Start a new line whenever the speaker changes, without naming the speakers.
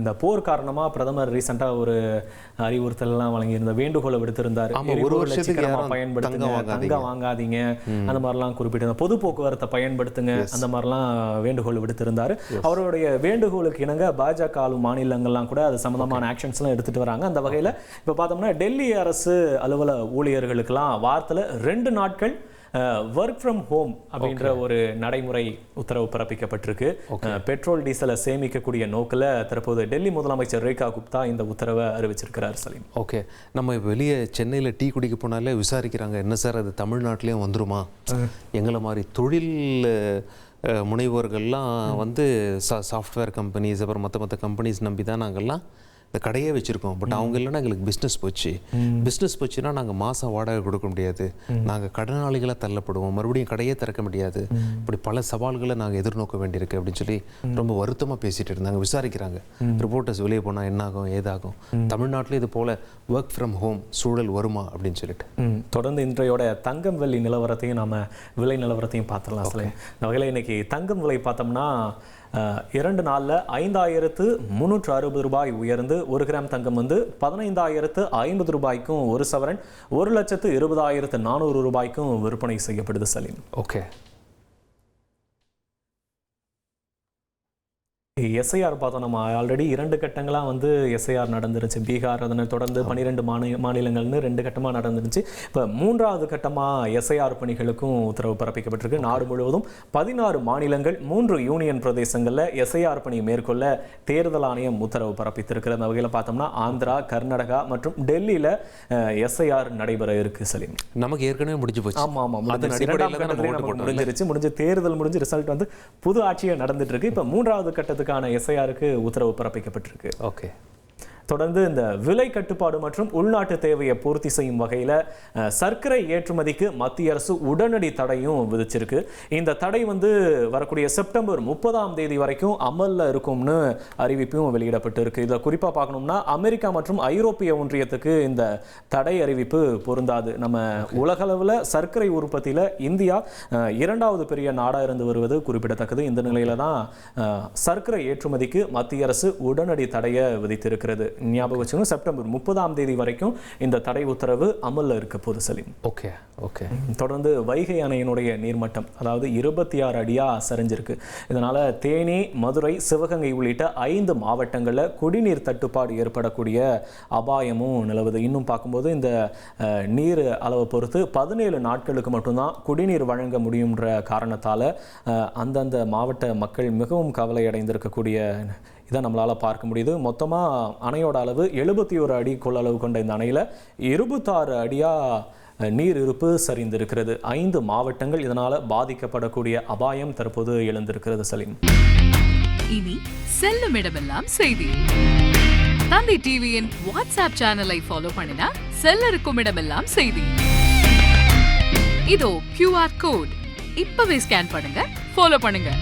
இந்த போர் காரணமா பிரதமர் ரீசெண்டா ஒரு அறிவுறுத்தல்லாம் வழங்கியிருந்த வேண்டுகோளை விடுத்திருந்தாரு.
ஒரு வருஷத்துக்கு
பயன்படுத்துங்க, தங்கம் வாங்காதீங்க, அந்த மாதிரிலாம் குறிப்பிட்டு பொது போக்குவரத்தை பயன்படுத்துங்க, அந்த மாதிரிலாம் வேண்டுகோள் விடுத்திருந்தாரு. அவருடைய வேண்டுகோளுக்கு இணங்க பாஜக ஆளும் மாநிலங்கள்லாம் கூட அது சம்பந்தமான ஆக்ஷன்ஸ் எல்லாம் எடுத்துட்டு வராங்க. அந்த வகையில இப்ப பார்த்தோம்னா டெல்லி அரசு அலுவலக ஊழியர்களுக்கெல்லாம் வாரத்துல 2 நாட்கள் ஒர்க் ஃப்ரம் ஹோம் அப்படின்ற ஒரு நடைமுறை உத்தரவு பிறப்பிக்கப்பட்டிருக்கு. பெட்ரோல் டீசலை சேமிக்கக்கூடிய நோக்கில் தற்போது டெல்லி முதலமைச்சர் ரேகா குப்தா இந்த உத்தரவை அறிவிச்சிருக்கிறார். சலீம்,
ஓகே, நம்ம வெளியே சென்னையில் டீ குடிக்க போனாலே விசாரிக்கிறாங்க, என்ன சார் அது தமிழ்நாட்டிலையும் வந்துருமா? எங்களை மாதிரி தொழில் முனைவோர்கள்லாம் வந்து சாஃப்ட்வேர் கம்பெனிஸ் அப்புறம் மற்ற கம்பெனிஸ் நம்பி தான் நாங்கள்லாம் இந்த கடையே வச்சுருக்கோம். பட் அவங்க இல்லைன்னா எங்களுக்கு பிஸ்னஸ் போச்சுன்னா நாங்கள் மாதம் வாடகை கொடுக்க முடியாது, நாங்கள் கடனாளிகளாக தள்ளப்படுவோம், மறுபடியும் கடையே திறக்க முடியாது, இப்படி பல சவால்களை நாங்கள் எதிர்நோக்க வேண்டியிருக்கு அப்படின்னு சொல்லி ரொம்ப வருத்தமாக பேசிகிட்டு இருந்தாங்க. விசாரிக்கிறாங்க, ரிப்போர்ட்டர்ஸ் வெளியே போனால் என்னாகும் ஏதாகும், தமிழ்நாட்டில் இது போல் ஒர்க் ஃப்ரம் ஹோம் சூழல் வருமா அப்படின்னு சொல்லிட்டு.
தொடர்ந்து இன்றையோட தங்கம் வெள்ளி நிலவரத்தையும் நம்ம விலை நிலவரத்தையும் பார்த்துடலாம். இந்த வகையில் இன்னைக்கு தங்கம் விலை பார்த்தோம்னா 2 நாளில் 5,360 ரூபாய் உயர்ந்து 1 கிராம் தங்கம் வந்து 15,050 ரூபாய்க்கும், 1 சவரன் 1,20,400 ரூபாய்க்கும் விற்பனை செய்யப்படுது. சலீம்,
ஓகே,
எஸ்ஐஆர் பார்த்தோம். நம்ம ஆல்ரெடி 2 கட்டங்களாக வந்து எஸ்ஐஆர் நடந்துருச்சு. பீகார், அதனை தொடர்ந்து 12 மாநிலங்கள்னு 2 கட்டமாக நடந்துருச்சு. இப்போ 3வது கட்டமாக எஸ்ஐஆர் பணிகளுக்கும் உத்தரவு பிறப்பிக்கப்பட்டிருக்கு. நாடு முழுவதும் 16 மாநிலங்கள் 3 யூனியன் பிரதேசங்களில் எஸ்ஐஆர் பணி மேற்கொள்ள தேர்தல் ஆணையம் உத்தரவு பிறப்பித்திருக்கிற அந்த வகையில் பார்த்தோம்னா ஆந்திரா, கர்நாடகா மற்றும் டெல்லியில் எஸ்ஐஆர் நடைபெற இருக்கு. சலீம்,
நமக்கு ஏற்கனவே முடிஞ்சு போச்சு.
ஆமாம், முடிஞ்சு தேர்தல் முடிஞ்சு ரிசல்ட் வந்து புது ஆட்சியாக நடந்துட்டு இருக்கு. இப்போ 3வது கட்டத்துக்கு எஸ்ஐஆருக்கு உத்தரவு பிறப்பிக்கப்பட்டிருக்கு.
ஓகே,
தொடர்ந்து இந்த விலை கட்டுப்பாடு மற்றும் உள்நாட்டு தேவையை பூர்த்தி செய்யும் வகையில் சர்க்கரை ஏற்றுமதிக்கு மத்திய அரசு உடனடி தடையும் விதிச்சிருக்கு. இந்த தடை வந்து வரக்கூடிய செப்டம்பர் 30ஆம் தேதி வரைக்கும் அமலில் இருக்கும்னு அறிவிப்பும் வெளியிடப்பட்டு இருக்கு. இதில் குறிப்பாக பார்க்கணும்னா அமெரிக்கா மற்றும் ஐரோப்பிய ஒன்றியத்துக்கு இந்த தடை அறிவிப்பு பொருந்தாது. நம்ம உலகளவில் சர்க்கரை உற்பத்தியில் இந்தியா 2வது பெரிய நாடாக இருந்து வருவது குறிப்பிடத்தக்கது. இந்த நிலையில தான் சர்க்கரை ஏற்றுமதிக்கு மத்திய அரசு உடனடி தடையை விதித்திருக்கிறது. ஞாபகம் வச்சுக்கணும், செப்டம்பர் 30ஆம் தேதி வரைக்கும் இந்த தடை உத்தரவு அமல்ல இருக்க போது. Salim,
okay okay.
தொடர்ந்து வைகை அணையினுடைய நீர்மட்டம் அதாவது 26 அடியா சரிஞ்சிருக்கு. இதனால தேனி, மதுரை, சிவகங்கை உள்ளிட்ட 5 மாவட்டங்களில் குடிநீர் தட்டுப்பாடு ஏற்படக்கூடிய அபாயமும் நிலவுது. இன்னும் பார்க்கும்போது இந்த நீர் அளவை பொறுத்து 17 நாட்களுக்கு மட்டும்தான் குடிநீர் வழங்க முடியுன்ற காரணத்தால் அந்தந்த மாவட்ட மக்கள் மிகவும் கவலை அடைந்திருக்கக்கூடிய இதை நம்மளால் பார்க்க முடியுது. மொத்தமாக அணையோட அளவு 71 அடி கொள்ளளவு கொண்ட இந்த அணையில் 26 அடியாக நீர் இருப்பு சரிந்திருக்கிறது. 5 மாவட்டங்கள் இதனால் பாதிக்கப்படக்கூடிய அபாயம் தற்போது எழுந்திருக்கிறது. சலீம்,
இனி செல்லும் இடமெல்லாம் செய்தி. தந்தை டிவியின் வாட்ஸ்அப் சேனலை ஃபாலோ பண்ணினா செல்ல இருக்கும் இடமெல்லாம் செய்தி. இதோ QR கோட், இப்பவே ஸ்கேன் பண்ணுங்க, ஃபாலோ பண்ணுங்க.